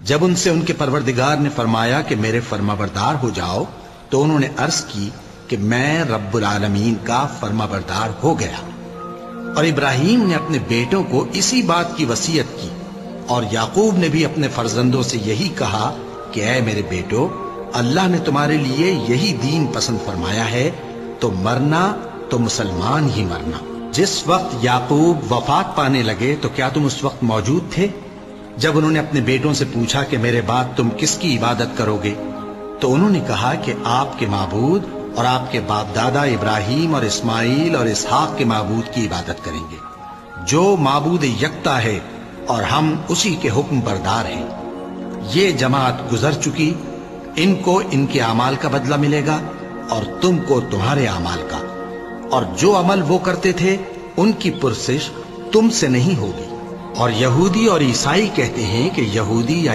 جب ان سے ان کے پروردگار نے فرمایا کہ میرے فرمانبردار ہو جاؤ تو انہوں نے عرض کی کہ میں رب العالمین کا فرمانبردار ہو گیا۔ اور ابراہیم نے اپنے بیٹوں کو اسی بات کی وصیت کی، اور یعقوب نے بھی اپنے فرزندوں سے یہی کہا کہ اے میرے بیٹو، اللہ نے تمہارے لیے یہی دین پسند فرمایا ہے، تو مرنا تو مسلمان ہی مرنا۔ جس وقت یعقوب وفات پانے لگے تو کیا تم اس وقت موجود تھے جب انہوں نے اپنے بیٹوں سے پوچھا کہ میرے بعد تم کس کی عبادت کرو گے؟ تو انہوں نے کہا کہ آپ کے معبود اور آپ کے باپ دادا ابراہیم اور اسماعیل اور اسحاق کے معبود کی عبادت کریں گے، جو معبود یکتا ہے اور ہم اسی کے حکم بردار ہیں۔ یہ جماعت گزر چکی، ان کو ان کے اعمال کا بدلہ ملے گا اور تم کو تمہارے اعمال کا، اور جو عمل وہ کرتے تھے ان کی پرسش تم سے نہیں ہوگی۔ اور یہودی اور عیسائی کہتے ہیں کہ یہودی یا